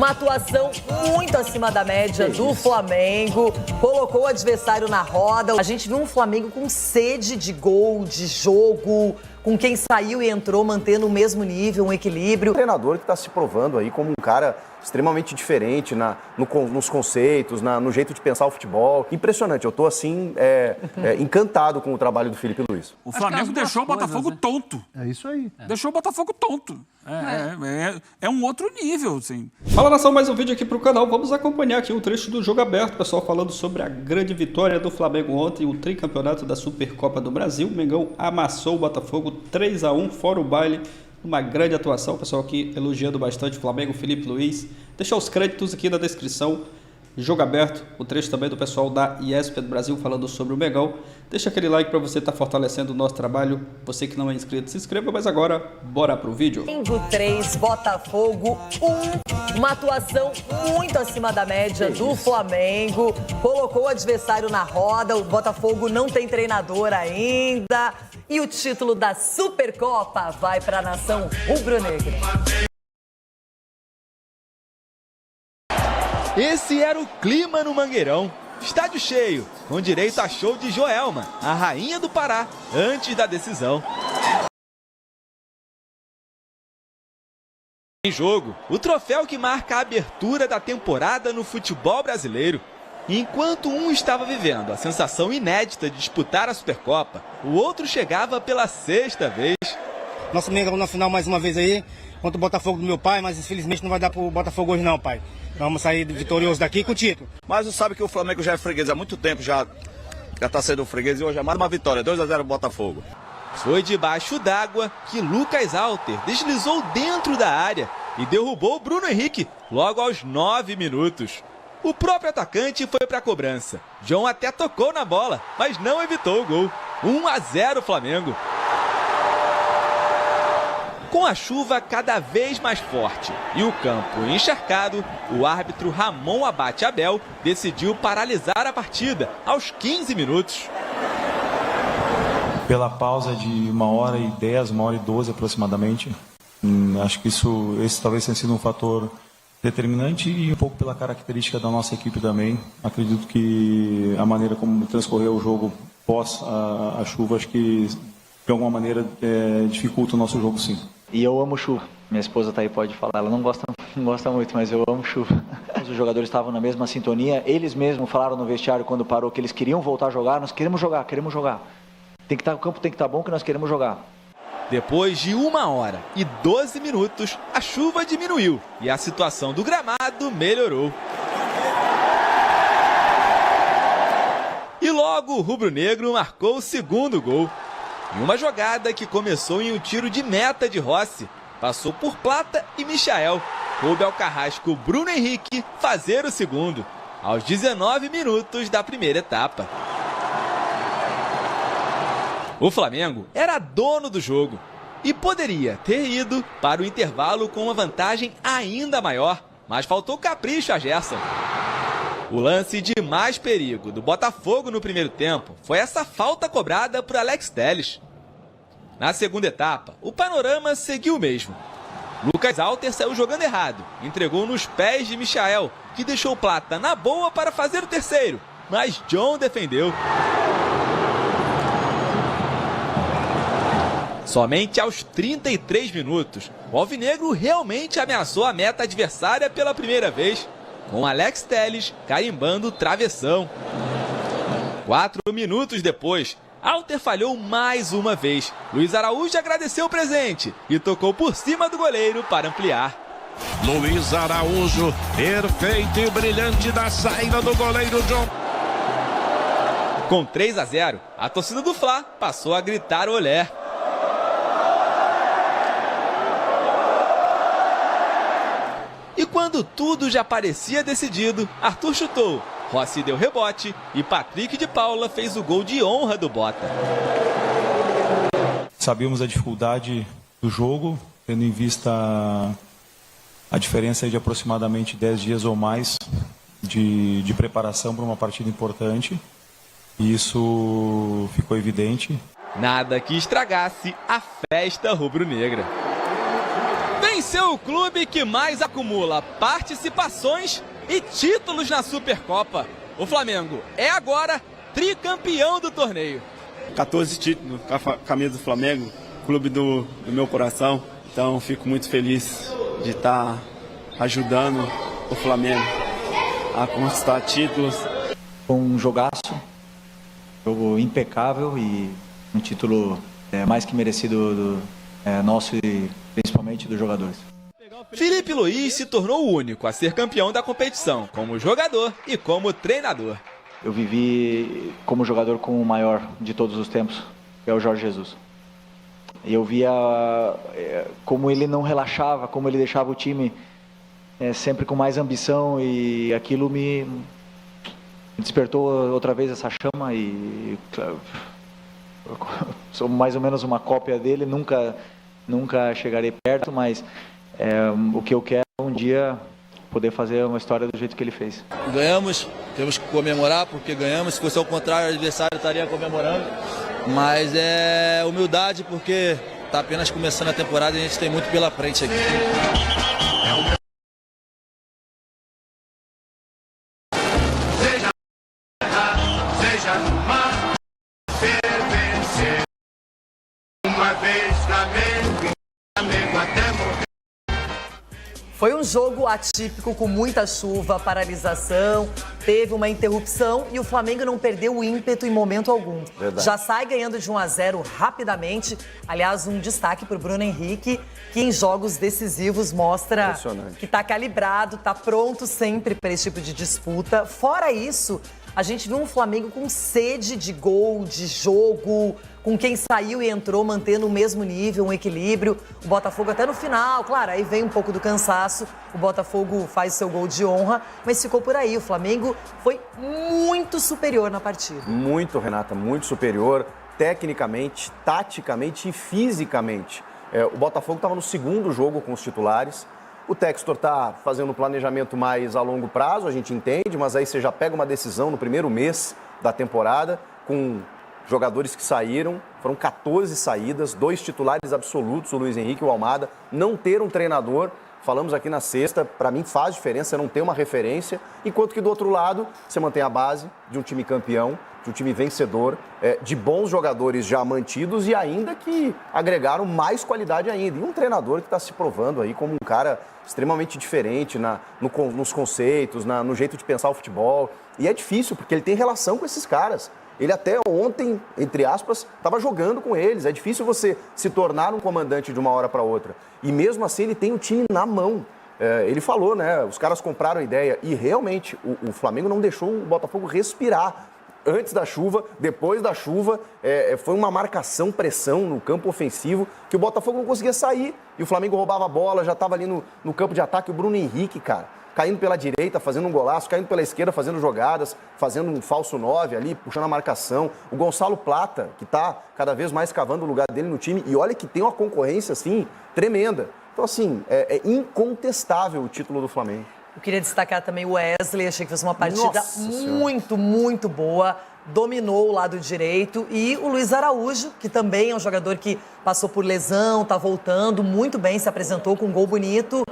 Uma atuação muito acima da média do Flamengo, colocou o adversário na roda. A gente viu um Flamengo com sede de gol, de jogo, com quem saiu e entrou mantendo o mesmo nível, um equilíbrio. Um treinador que está se provando aí como um cara extremamente diferente nos conceitos, no jeito de pensar o futebol. Impressionante, eu tô assim, encantado com o trabalho do Felipe Luiz. O Flamengo deixou o Botafogo tonto. É isso aí. Deixou o Botafogo tonto. É um outro nível, assim. Fala, nação, mais um vídeo aqui pro canal. Vamos acompanhar aqui um trecho do Jogo Aberto, pessoal, falando sobre a grande vitória do Flamengo ontem, o tricampeonato da Supercopa do Brasil. O Mengão amassou o Botafogo 3-1, fora o baile. Uma grande atuação, pessoal aqui elogiando bastante o Flamengo, Felipe Luiz. Deixar os créditos aqui na descrição. Jogo Aberto, o trecho também do pessoal da ESPN Brasil falando sobre o Mengão. Deixa aquele like para você estar fortalecendo o nosso trabalho. Você que não é inscrito, se inscreva. Mas agora, bora pro vídeo. Flamengo 3, Botafogo 1. Uma atuação muito acima da média do Flamengo. Colocou o adversário na roda. O Botafogo não tem treinador ainda. E o título da Supercopa vai para a nação rubro-negra. Esse era o clima no Mangueirão. Estádio cheio, com direito a show de Joelma, a rainha do Pará, antes da decisão. Em jogo, o troféu que marca a abertura da temporada no futebol brasileiro. Enquanto um estava vivendo a sensação inédita de disputar a Supercopa, o outro chegava pela 6ª vez. Nosso Mengão na final mais uma vez aí, contra o Botafogo do meu pai, mas infelizmente não vai dar pro Botafogo hoje não, pai. Vamos sair vitorioso daqui com o título. Mas você sabe que o Flamengo já é freguês há muito tempo, já está sendo freguês e hoje é mais uma vitória, 2-0 Botafogo. Foi debaixo d'água que Lucas Alter deslizou dentro da área e derrubou o Bruno Henrique logo aos 9 minutos. O próprio atacante foi para a cobrança. John até tocou na bola, mas não evitou o gol. 1-0 Flamengo. Com a chuva cada vez mais forte e o campo encharcado, o árbitro Ramon Abate Abel decidiu paralisar a partida aos 15 minutos. Pela pausa de 1h10, 1h12 aproximadamente, acho que esse talvez tenha sido um fator determinante e um pouco pela característica da nossa equipe também. Acredito que a maneira como transcorreu o jogo pós a chuva, acho que de alguma maneira dificulta o nosso jogo, sim. E eu amo chuva. Minha esposa tá aí, pode falar. Ela não gosta muito, mas eu amo chuva. Os jogadores estavam na mesma sintonia. Eles mesmos falaram no vestiário quando parou que eles queriam voltar a jogar. Nós queremos jogar, queremos jogar. O campo tem que estar bom que nós queremos jogar. Depois de 1h12 minutos, a chuva diminuiu e a situação do gramado melhorou. E logo o rubro-negro marcou o segundo gol. Em uma jogada que começou em um tiro de meta de Rossi, passou por Plata e Michael. Coube ao carrasco Bruno Henrique fazer o segundo, aos 19 minutos da primeira etapa. O Flamengo era dono do jogo e poderia ter ido para o intervalo com uma vantagem ainda maior, mas faltou capricho a Gerson. O lance de mais perigo do Botafogo no primeiro tempo foi essa falta cobrada por Alex Telles. Na segunda etapa, o panorama seguiu o mesmo. Lucas Alter saiu jogando errado, entregou nos pés de Michael, que deixou Plata na boa para fazer o terceiro, mas John defendeu. Somente aos 33 minutos, o alvinegro realmente ameaçou a meta adversária pela primeira vez, com Alex Telles carimbando o travessão. 4 minutos depois, Alter falhou mais uma vez. Luiz Araújo agradeceu o presente e tocou por cima do goleiro para ampliar. Luiz Araújo, perfeito e brilhante da saída do goleiro John. Com 3-0, a torcida do Fla passou a gritar olé. E quando tudo já parecia decidido, Arthur chutou, Rossi deu rebote e Patrick de Paula fez o gol de honra do Bota. Sabíamos a dificuldade do jogo, tendo em vista a diferença de aproximadamente 10 dias ou mais de preparação para uma partida importante. E isso ficou evidente. Nada que estragasse a festa rubro-negra. Esse é o clube que mais acumula participações e títulos na Supercopa. O Flamengo é agora tricampeão do torneio. 14 títulos com a camisa do Flamengo, clube do meu coração. Então fico muito feliz de estar ajudando o Flamengo a conquistar títulos. Um jogaço, jogo impecável e um título mais que merecido nosso e principalmente dos jogadores. Filipe Luís se tornou o único a ser campeão da competição, como jogador e como treinador. Eu vivi como jogador com o maior de todos os tempos, que é o Jorge Jesus. E eu via como ele não relaxava, como ele deixava o time sempre com mais ambição, e aquilo me despertou outra vez essa chama. E sou mais ou menos uma cópia dele, nunca chegarei perto, mas o que eu quero é um dia poder fazer uma história do jeito que ele fez. Ganhamos, temos que comemorar porque ganhamos. Se fosse ao contrário, o adversário estaria comemorando. Mas é humildade porque está apenas começando a temporada e a gente tem muito pela frente aqui. Seja no mar, vencer. Uma vez Flamengo até morrer. Foi um jogo atípico, com muita chuva, paralisação, teve uma interrupção e o Flamengo não perdeu o ímpeto em momento algum. Verdade. Já sai ganhando de 1-0 rapidamente. Aliás, um destaque para o Bruno Henrique, que em jogos decisivos mostra que está calibrado, está pronto sempre para esse tipo de disputa. Fora isso, a gente viu um Flamengo com sede de gol, de jogo, com quem saiu e entrou mantendo o mesmo nível, um equilíbrio. O Botafogo até no final, claro, aí vem um pouco do cansaço. O Botafogo faz seu gol de honra, mas ficou por aí. O Flamengo foi muito superior na partida. Muito, Renata, muito superior, tecnicamente, taticamente e fisicamente. O Botafogo estava no segundo jogo com os titulares. O Textor está fazendo um planejamento mais a longo prazo, a gente entende, mas aí você já pega uma decisão no primeiro mês da temporada, com jogadores que saíram, foram 14 saídas, 2 titulares absolutos, o Luiz Henrique e o Almada. Não ter um treinador, falamos aqui na sexta, para mim faz diferença não ter uma referência, enquanto que do outro lado você mantém a base de um time campeão, de um time vencedor, de bons jogadores já mantidos e ainda que agregaram mais qualidade ainda. E um treinador que está se provando aí como um cara extremamente diferente nos conceitos, no jeito de pensar o futebol. E é difícil, porque ele tem relação com esses caras. Ele até ontem, entre aspas, estava jogando com eles. É difícil você se tornar um comandante de uma hora para outra. E mesmo assim ele tem o time na mão. Ele falou, né? Os caras compraram a ideia. E realmente o Flamengo não deixou o Botafogo respirar. Antes da chuva, depois da chuva, foi uma marcação, pressão no campo ofensivo que o Botafogo não conseguia sair. E o Flamengo roubava a bola, já estava ali no campo de ataque. O Bruno Henrique, cara, caindo pela direita, fazendo um golaço, caindo pela esquerda, fazendo jogadas, fazendo um falso 9 ali, puxando a marcação. O Gonçalo Plata, que está cada vez mais cavando o lugar dele no time. E olha que tem uma concorrência, assim, tremenda. Então, assim, é incontestável o título do Flamengo. Eu queria destacar também o Wesley, achei que fez uma partida muito boa, dominou o lado direito. E o Luiz Araújo, que também é um jogador que passou por lesão, tá voltando muito bem, se apresentou com um gol bonito,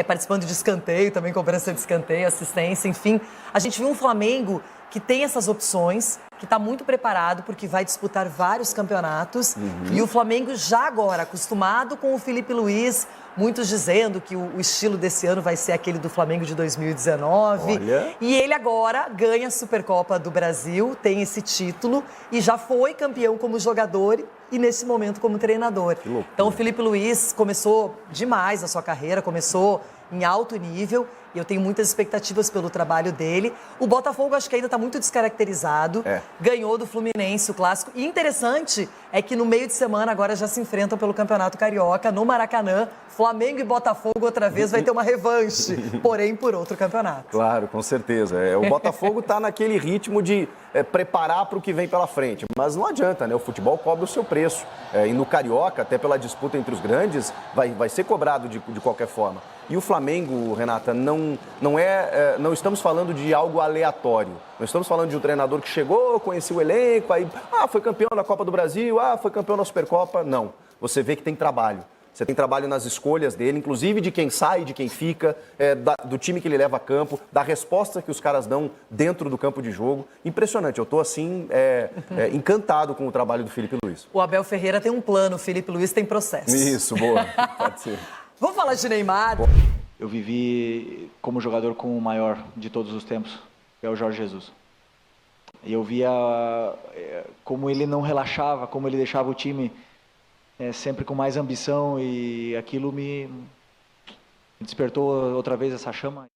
participando de escanteio, também cobrança de escanteio, assistência, enfim. A gente viu um Flamengo que tem essas opções, que está muito preparado porque vai disputar vários campeonatos. E o Flamengo já agora, acostumado com o Filipe Luís, muitos dizendo que o estilo desse ano vai ser aquele do Flamengo de 2019. Olha. E ele agora ganha a Supercopa do Brasil, tem esse título e já foi campeão como jogador e nesse momento como treinador. Então o Filipe Luís começou demais a sua carreira, começou em alto nível e eu tenho muitas expectativas pelo trabalho dele. O Botafogo acho que ainda está muito descaracterizado, ganhou do Fluminense o clássico. E interessante é que no meio de semana agora já se enfrentam pelo Campeonato Carioca no Maracanã. Flamengo e Botafogo outra vez vai ter uma revanche, porém por outro campeonato. Claro, com certeza. O Botafogo está naquele ritmo de preparar para o que vem pela frente, mas não adianta, né? O futebol cobra o seu preço. E no Carioca, até pela disputa entre os grandes, vai ser cobrado de qualquer forma. E o Flamengo, Renata, não estamos falando de algo aleatório. Não estamos falando de um treinador que chegou, conheceu o elenco, aí foi campeão da Copa do Brasil, foi campeão da Supercopa. Não. Você vê que tem trabalho. Você tem trabalho nas escolhas dele, inclusive de quem sai, de quem fica, do time que ele leva a campo, da resposta que os caras dão dentro do campo de jogo. Impressionante, eu estou assim, encantado com o trabalho do Felipe Luiz. O Abel Ferreira tem um plano, o Felipe Luiz tem processo. Isso, boa, pode ser. Vamos falar de Neymar. Eu vivi como jogador com o maior de todos os tempos, que é o Jorge Jesus. E eu via como ele não relaxava, como ele deixava o time sempre com mais ambição, e aquilo me despertou outra vez essa chama.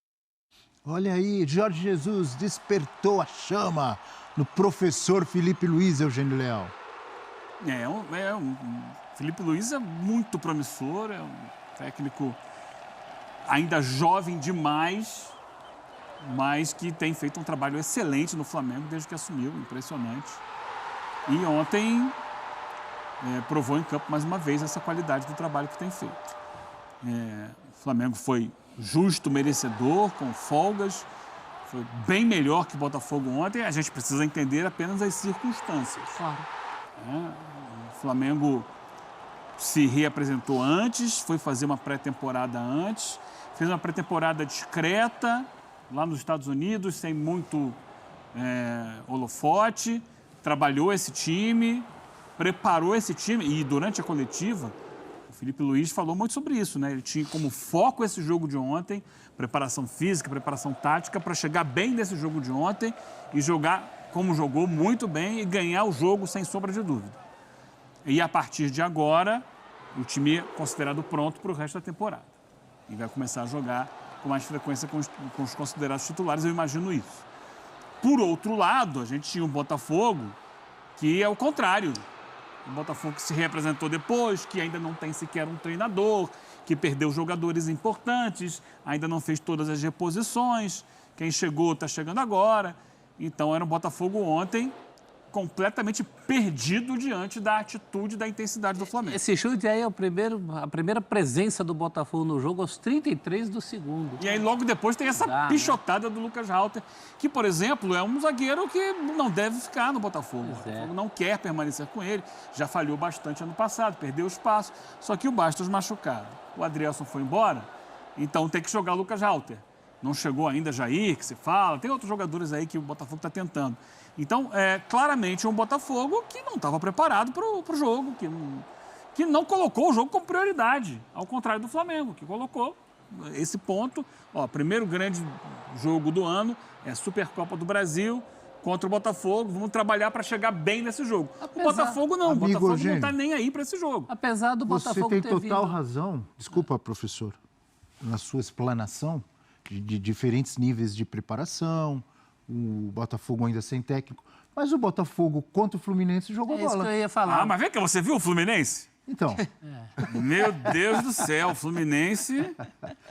Olha aí, Jorge Jesus despertou a chama no professor Felipe Luiz, Eugênio Leal. Felipe Luiz é muito promissor, é um técnico ainda jovem demais, mas que tem feito um trabalho excelente no Flamengo desde que assumiu, impressionante. E ontem provou em campo mais uma vez essa qualidade do trabalho que tem feito. O Flamengo foi justo, merecedor, com folgas, foi bem melhor que o Botafogo ontem. A gente precisa entender apenas as circunstâncias. Claro. O Flamengo se reapresentou antes, foi fazer uma pré-temporada antes, fez uma pré-temporada discreta lá nos Estados Unidos, sem muito holofote, trabalhou esse time, preparou esse time, e durante a coletiva, o Felipe Luiz falou muito sobre isso, né? Ele tinha como foco esse jogo de ontem, preparação física, preparação tática, para chegar bem nesse jogo de ontem e jogar como jogou, muito bem, e ganhar o jogo sem sombra de dúvida. E a partir de agora, o time é considerado pronto para o resto da temporada. E vai começar a jogar com mais frequência com os considerados titulares, eu imagino isso. Por outro lado, a gente tinha o Botafogo, que é o contrário. O Botafogo que se reapresentou depois, que ainda não tem sequer um treinador, que perdeu jogadores importantes, ainda não fez todas as reposições. Quem chegou está chegando agora. Então, era um Botafogo ontem completamente perdido diante da atitude, da intensidade do Flamengo. Esse chute aí é a primeira presença do Botafogo no jogo aos 33 do segundo. E aí logo depois tem essa pichotada do Lucas Halter, que, por exemplo, é um zagueiro que não deve ficar no Botafogo. O Botafogo não quer permanecer com ele, já falhou bastante ano passado, perdeu espaço, só que o Bastos machucado. O Adrielson foi embora, então tem que jogar o Lucas Halter. Não chegou ainda Jair, que se fala, tem outros jogadores aí que o Botafogo está tentando. Então, claramente um Botafogo que não estava preparado para o jogo, que não colocou o jogo como prioridade, ao contrário do Flamengo, que colocou esse ponto. Primeiro grande jogo do ano é a Supercopa do Brasil contra o Botafogo. Vamos trabalhar para chegar bem nesse jogo. O Botafogo não, o Botafogo não está nem aí para esse jogo. Apesar do Botafogo ter vindo... Você tem total razão, desculpa, professor, na sua explanação de diferentes níveis de preparação, o Botafogo ainda sem técnico, mas o Botafogo contra o Fluminense jogou bola. É isso que eu ia falar. Mas vem cá, você viu o Fluminense? Então. Meu Deus do céu, o Fluminense...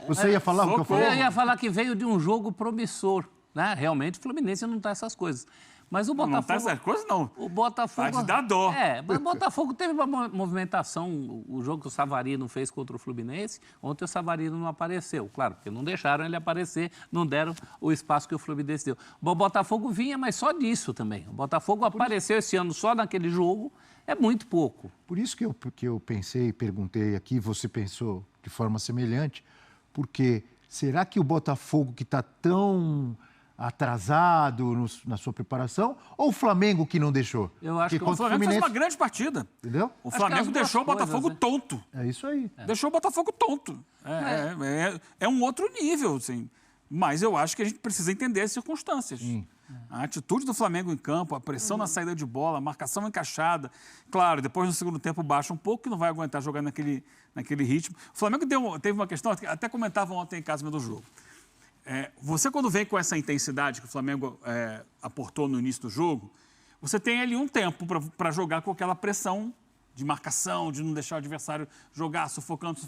Você ia falar o que eu falei? Eu ia falar que veio de um jogo promissor, né? Realmente o Fluminense não está essas coisas. Mas o Botafogo... Não está essas coisas, não. O Botafogo... Tá de dar dó. Mas o Botafogo teve uma movimentação, o jogo que o Savarino fez contra o Fluminense, ontem o Savarino não apareceu. Claro, porque não deixaram ele aparecer, não deram o espaço que o Fluminense deu. O Botafogo vinha, mas só disso também. O Botafogo apareceu esse ano só naquele jogo, é muito pouco. Por isso que eu pensei, perguntei aqui, você pensou de forma semelhante, porque será que o Botafogo que está tão atrasado na sua preparação, ou o Flamengo que não deixou? Eu acho que o Flamengo fez uma grande partida. Entendeu? O Flamengo deixou o Botafogo tonto. É isso aí. Deixou o Botafogo tonto. É um outro nível, assim. Mas eu acho que a gente precisa entender as circunstâncias. A atitude do Flamengo em campo, a pressão na saída de bola, a marcação encaixada. Claro, depois no segundo tempo baixa um pouco, que não vai aguentar jogar naquele ritmo. O Flamengo teve uma questão, até comentavam ontem em casa do jogo. Você, quando vem com essa intensidade que o Flamengo aportou no início do jogo, você tem ali um tempo para jogar com aquela pressão de marcação, de não deixar o adversário jogar, sufocando.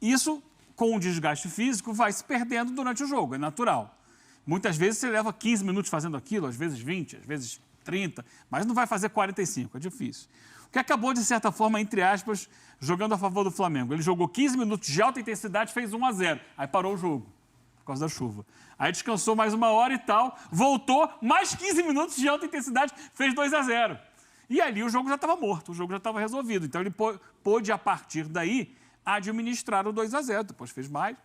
Isso, com o desgaste físico, vai se perdendo durante o jogo, é natural. Muitas vezes você leva 15 minutos fazendo aquilo, às vezes 20, às vezes 30, mas não vai fazer 45, é difícil. O que acabou, de certa forma, entre aspas, jogando a favor do Flamengo. Ele jogou 15 minutos de alta intensidade, fez 1-0, aí parou o jogo, por causa da chuva. Aí descansou mais 1 hora e tal, voltou, mais 15 minutos de alta intensidade, fez 2-0. E ali o jogo já estava morto, o jogo já estava resolvido. Então ele pôde, a partir daí, administrar o 2-0, depois fez mais,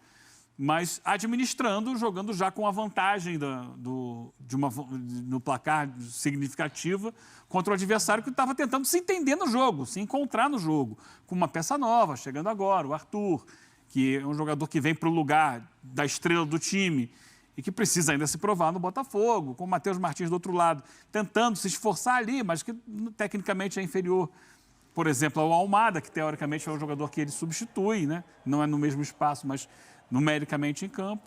mas administrando, jogando já com a vantagem no placar significativa contra o adversário que estava tentando se entender no jogo, se encontrar no jogo, com uma peça nova, chegando agora, o Arthur, que é um jogador que vem para o lugar da estrela do time e que precisa ainda se provar no Botafogo, com o Matheus Martins do outro lado, tentando se esforçar ali, mas que tecnicamente é inferior, por exemplo, ao Almada, que teoricamente é um jogador que ele substitui, né? Não é no mesmo espaço, mas numericamente em campo.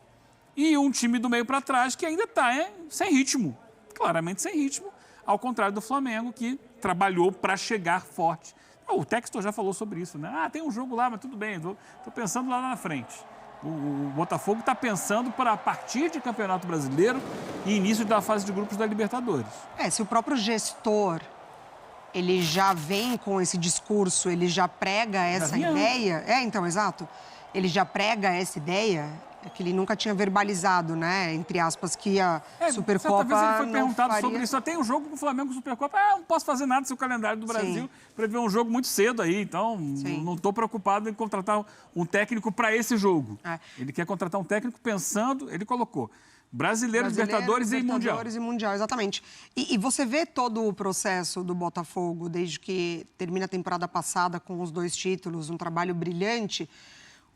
E um time do meio para trás que ainda está sem ritmo, claramente sem ritmo, ao contrário do Flamengo, que trabalhou para chegar forte. O Textor já falou sobre isso, né? Tem um jogo lá, mas tudo bem, estou pensando lá na frente. O Botafogo está pensando para a partir de Campeonato Brasileiro e início da fase de grupos da Libertadores. Se o próprio gestor, ele já vem com esse discurso, ele já prega essa ideia... Então, exato. Ele já prega essa ideia, que ele nunca tinha verbalizado, né? Entre aspas, que a Supercopa certa vez ele foi perguntado faria... sobre isso. Tem um jogo com o Flamengo Supercopa. Não posso fazer nada se o calendário do Brasil prevê um jogo muito cedo aí. Então, não estou preocupado em contratar um técnico para esse jogo. Ele quer contratar um técnico pensando... Ele colocou Brasileiro, Libertadores e Mundial. Libertadores e Mundial, exatamente. E você vê todo o processo do Botafogo, desde que termina a temporada passada com os 2 títulos, um trabalho brilhante...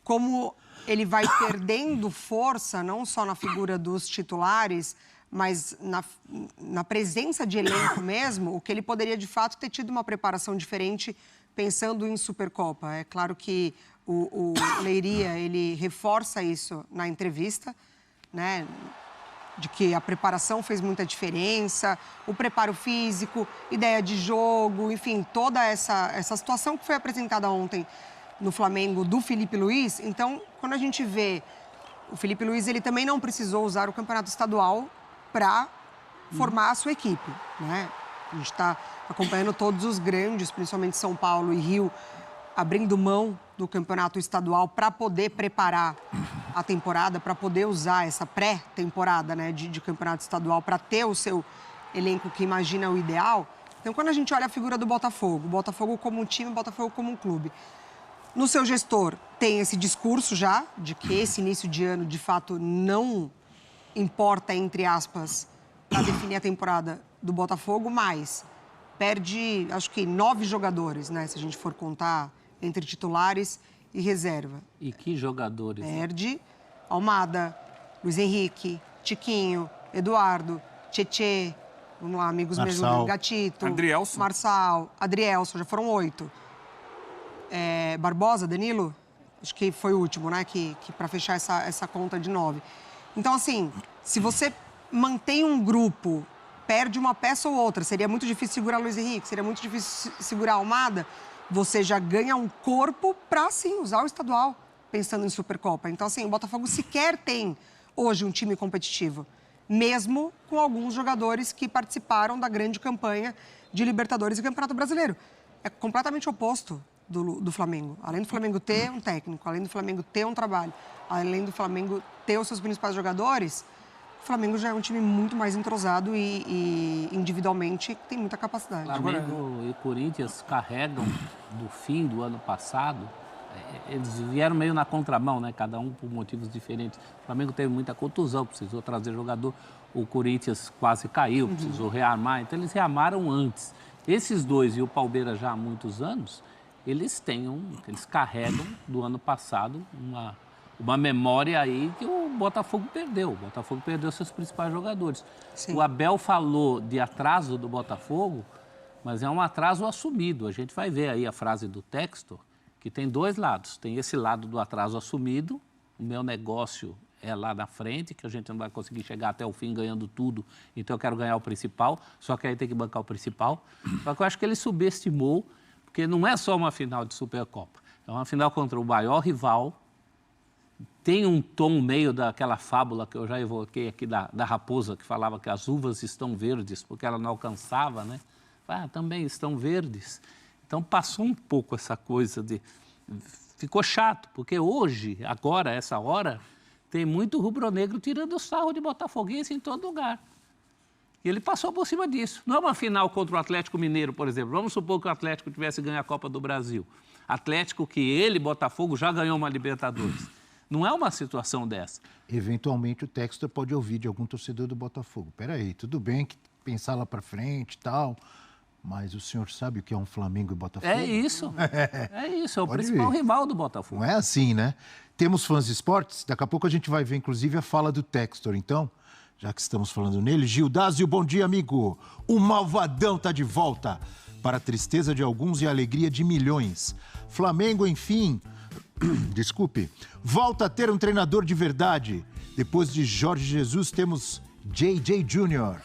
como ele vai perdendo força, não só na figura dos titulares, mas na presença de elenco mesmo, o que ele poderia, de fato, ter tido uma preparação diferente pensando em Supercopa. É claro que o Leiria, ele reforça isso na entrevista, né? De que a preparação fez muita diferença, o preparo físico, ideia de jogo, enfim, toda essa situação que foi apresentada ontem no Flamengo do Felipe Luiz. Então, quando a gente vê o Felipe Luiz, ele também não precisou usar o campeonato estadual para formar a sua equipe, né? A gente está acompanhando todos os grandes, principalmente São Paulo e Rio, abrindo mão do campeonato estadual para poder preparar a temporada, para poder usar essa pré-temporada, né, de campeonato estadual, para ter o seu elenco que imagina o ideal. Então, quando a gente olha a figura do Botafogo, o Botafogo como um time, o Botafogo como um clube, no seu gestor tem esse discurso já de que esse início de ano, de fato, não importa, entre aspas, para definir a temporada do Botafogo, mas perde, acho que 9 jogadores, né? Se a gente for contar entre titulares e reserva. E que jogadores? Perde Almada, Luiz Henrique, Tiquinho, Eduardo, Tietê, vamos lá, amigos mesmo, Gatito, Marçal, Adrielson, já foram 8. Barbosa, Danilo, acho que foi o último, né? Que para fechar essa conta de 9. Então, assim, se você mantém um grupo, perde uma peça ou outra, seria muito difícil segurar Luiz Henrique, seria muito difícil segurar Almada, você já ganha um corpo para, sim, usar o estadual, pensando em Supercopa. Então, assim, o Botafogo sequer tem hoje um time competitivo, mesmo com alguns jogadores que participaram da grande campanha de Libertadores e Campeonato Brasileiro. É completamente oposto do Flamengo. Além do Flamengo ter um técnico, além do Flamengo ter um trabalho, além do Flamengo ter os seus principais jogadores, o Flamengo já é um time muito mais entrosado e individualmente tem muita capacidade. Flamengo e Corinthians carregam do fim do ano passado, eles vieram meio na contramão, né? Cada um por motivos diferentes. O Flamengo teve muita contusão, precisou trazer jogador. O Corinthians quase caiu, precisou rearmar. Então, eles rearmaram antes. Esses dois e o Palmeiras já há muitos anos, eles carregam do ano passado uma memória aí que o Botafogo perdeu. O Botafogo perdeu seus principais jogadores. Sim. O Abel falou de atraso do Botafogo, mas é um atraso assumido. A gente vai ver aí a frase do Textor, que tem 2 lados. Tem esse lado do atraso assumido, o meu negócio é lá na frente, que a gente não vai conseguir chegar até o fim ganhando tudo, então eu quero ganhar o principal, só que aí tem que bancar o principal. Só que eu acho que ele subestimou, porque não é só uma final de Supercopa, é uma final contra o maior rival, tem um tom meio daquela fábula que eu já evoquei aqui da raposa, que falava que as uvas estão verdes, porque ela não alcançava, né? Também estão verdes. Então passou um pouco essa coisa de... Ficou chato, porque hoje, agora, essa hora, tem muito rubro-negro tirando sarro de botafoguense em todo lugar. E ele passou por cima disso. Não é uma final contra o Atlético Mineiro, por exemplo. Vamos supor que o Atlético tivesse ganho a Copa do Brasil. Atlético que ele, Botafogo, já ganhou uma Libertadores. Não é uma situação dessa. Eventualmente o Textor pode ouvir de algum torcedor do Botafogo. Peraí, tudo bem que pensar lá para frente e tal, mas o senhor sabe o que é um Flamengo e Botafogo? É isso. É o principal rival do Botafogo. Não é assim, né? Temos fãs de esportes, daqui a pouco a gente vai ver, inclusive, a fala do Textor. Então, já que estamos falando nele, Gildásio, bom dia, amigo. O malvadão tá de volta. Para a tristeza de alguns e a alegria de milhões. Flamengo, enfim, desculpe, volta a ter um treinador de verdade. Depois de Jorge Jesus, temos JJ Júnior.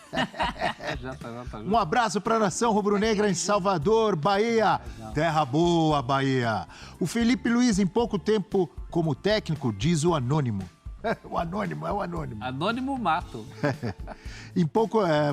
Um abraço para a nação rubro-negra em Salvador, Bahia. Terra boa, Bahia. O Felipe Luiz, em pouco tempo como técnico, diz o anônimo. O anônimo, é o anônimo. Anônimo mato.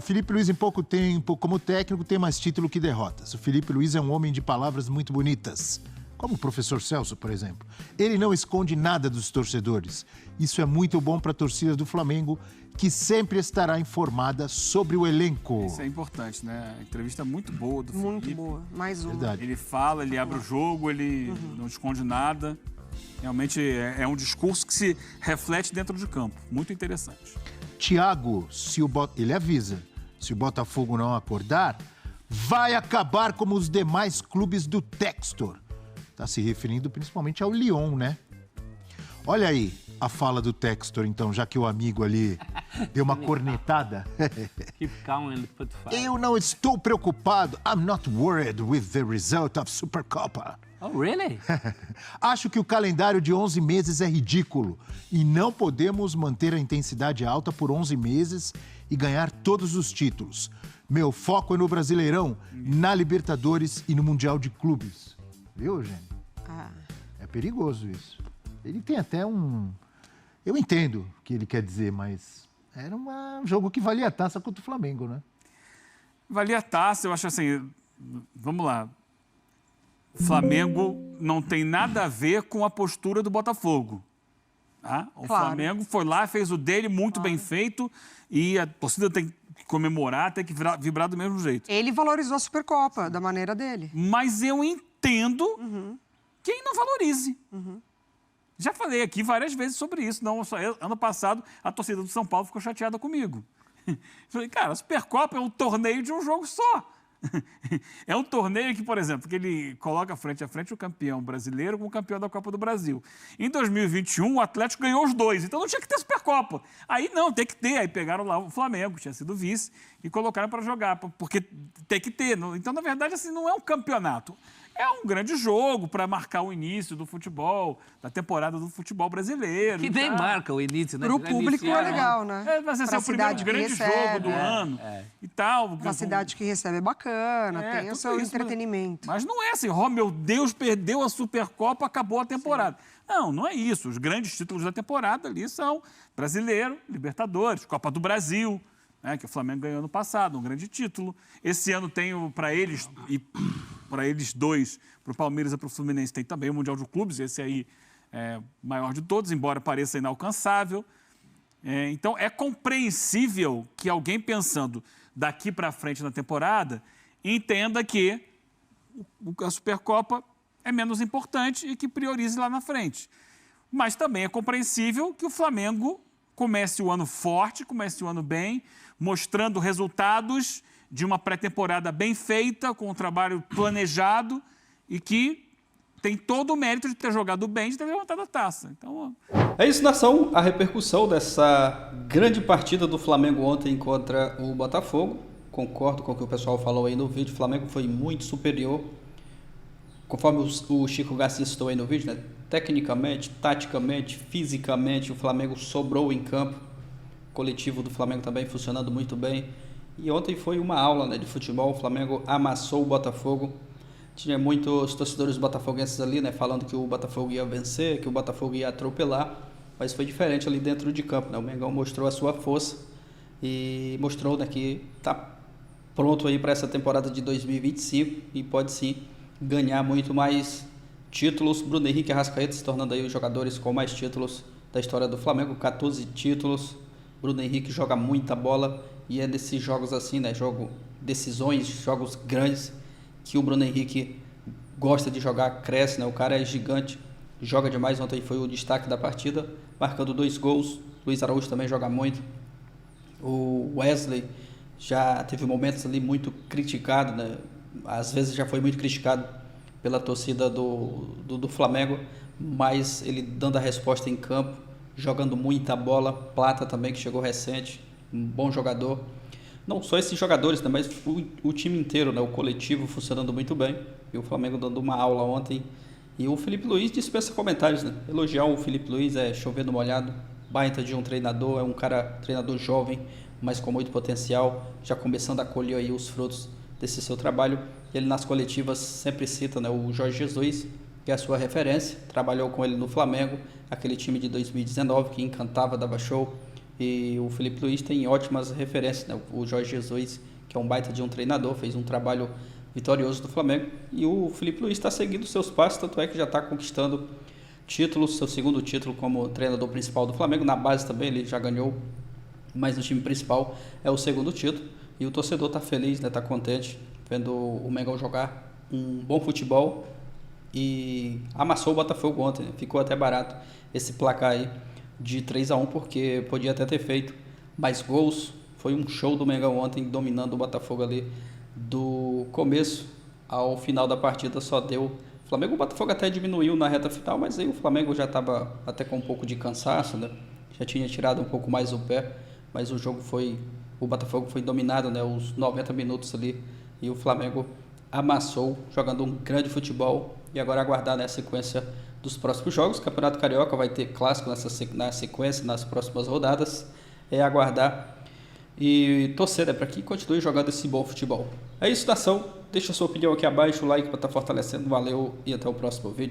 Felipe Luiz, em pouco tempo, como técnico, tem mais título que derrotas. O Felipe Luiz é um homem de palavras muito bonitas, como o professor Celso, por exemplo. Ele não esconde nada dos torcedores. Isso é muito bom para a torcida do Flamengo, que sempre estará informada sobre o elenco. Isso é importante, né? A entrevista é muito boa do Felipe. Muito boa, mais uma. Verdade. Ele fala, ele abre o jogo, ele não esconde nada. Realmente é um discurso que se reflete dentro de campo. Muito interessante. Thiago, ele avisa, se o Botafogo não acordar, vai acabar como os demais clubes do Textor. Está se referindo principalmente ao Lyon, né? Olha aí a fala do Textor, então, já que o amigo ali deu uma cornetada. Keep calm and put fire. Eu não estou preocupado. I'm not worried with the result of Supercopa. Oh, really? Acho que o calendário de 11 meses é ridículo e não podemos manter a intensidade alta por 11 meses e ganhar todos os títulos. Meu foco é no Brasileirão, na Libertadores e no Mundial de Clubes. Viu, Eugênio? É perigoso isso. Ele tem até um... Eu entendo o que ele quer dizer, mas era um jogo que valia a taça contra o Flamengo, né? Valia a taça, eu acho assim... Vamos lá. O Flamengo não tem nada a ver com a postura do Botafogo. Tá? O Flamengo foi lá, fez o dele muito bem feito e a torcida tem que comemorar, tem que vibrar do mesmo jeito. Ele valorizou a Supercopa da maneira dele. Mas eu entendo quem não valorize. Já falei aqui várias vezes sobre isso. Não, ano passado, a torcida do São Paulo ficou chateada comigo. Falei, cara, a Supercopa é um torneio de um jogo só. É um torneio que, por exemplo, que ele coloca frente a frente o campeão brasileiro com o campeão da Copa do Brasil. Em 2021, o Atlético ganhou os dois, então não tinha que ter Supercopa. Aí não, tem que ter. Aí pegaram lá o Flamengo, que tinha sido vice, e colocaram para jogar, porque tem que ter. Então, na verdade, assim, não é um campeonato. É um grande jogo para marcar o início do futebol, da temporada do futebol brasileiro. Que nem marca o início, né? Para o público é legal, né? Vai ser o primeiro grande jogo do ano e tal. Uma cidade que recebe é bacana, tem o seu entretenimento. Mas não é assim, oh meu Deus, perdeu a Supercopa, acabou a temporada. Sim. Não é isso. Os grandes títulos da temporada ali são Brasileiro, Libertadores, Copa do Brasil, que o Flamengo ganhou ano passado, um grande título. Esse ano tem para eles e para eles dois, para o Palmeiras e para o Fluminense, tem também o Mundial de Clubes, esse aí é o maior de todos, embora pareça inalcançável. Então, é compreensível que alguém pensando daqui para frente na temporada entenda que a Supercopa é menos importante e que priorize lá na frente. Mas também é compreensível que o Flamengo comece o ano forte, comece o ano bem, mostrando resultados de uma pré-temporada bem feita, com um trabalho planejado e que tem todo o mérito de ter jogado bem, de ter levantado a taça. Então, é isso, nação. A repercussão dessa grande partida do Flamengo ontem contra o Botafogo. Concordo com o que o pessoal falou aí no vídeo. O Flamengo foi muito superior. Conforme o Chico Garcia citou aí no vídeo, né? Tecnicamente, taticamente, fisicamente, o Flamengo sobrou em campo. O coletivo do Flamengo também funcionando muito bem. E ontem foi uma aula, né, de futebol. O Flamengo amassou o Botafogo. Tinha muitos torcedores botafoguenses ali, né, falando que o Botafogo ia vencer, que o Botafogo ia atropelar. Mas foi diferente ali dentro de campo, né? O Mengão mostrou a sua força e mostrou, né, que está pronto aí para essa temporada de 2025 e pode sim ganhar muito mais títulos. Bruno Henrique e Arrascaeta se tornando aí os jogadores com mais títulos da história do Flamengo, 14 títulos. Bruno Henrique joga muita bola e é desses jogos assim, né, decisões, jogos grandes, que o Bruno Henrique gosta de jogar, cresce, né, o cara é gigante, joga demais, ontem foi o destaque da partida, marcando 2 gols, Luiz Araújo também joga muito, o Wesley já teve momentos ali muito criticado, né, às vezes já foi muito criticado pela torcida do Flamengo, mas ele dando a resposta em campo, jogando muita bola. Plata também, que chegou recente, um bom jogador. Não só esses jogadores, né, mas o time inteiro, né, o coletivo funcionando muito bem. E o Flamengo dando uma aula ontem. E o Felipe Luiz dispensa comentários, né? Elogiar o Felipe Luiz é chover no molhado, baita de um treinador, é um treinador jovem, mas com muito potencial, já começando a colher aí os frutos desse seu trabalho. Ele nas coletivas sempre cita, né, o Jorge Jesus, que é a sua referência, trabalhou com ele no Flamengo, aquele time de 2019 que encantava, dava show, e o Felipe Luiz tem ótimas referências, né? O Jorge Jesus, que é um baita de um treinador, fez um trabalho vitorioso do Flamengo, e o Felipe Luiz está seguindo seus passos, tanto é que já está conquistando títulos, seu segundo título como treinador principal do Flamengo, na base também ele já ganhou, mas no time principal é o segundo título, e o torcedor está feliz, né? Está contente, vendo o Mengão jogar um bom futebol, e amassou o Botafogo ontem, né? Ficou até barato esse placar aí de 3-1, porque podia até ter feito mais gols. Foi um show do Mengão ontem, dominando o Botafogo ali do começo ao final da partida, só deu Flamengo. O Botafogo até diminuiu na reta final, mas aí o Flamengo já estava até com um pouco de cansaço, né? Já tinha tirado um pouco mais o pé, mas o Botafogo foi dominado, né, os 90 minutos ali, e o Flamengo amassou, jogando um grande futebol. E agora aguardar, né, a sequência dos próximos jogos. O Campeonato Carioca vai ter clássico na sequência, nas próximas rodadas. É aguardar e torcer, né, para que continue jogando esse bom futebol. É isso, nação. Deixa a sua opinião aqui abaixo, o like para estar fortalecendo. Valeu e até o próximo vídeo.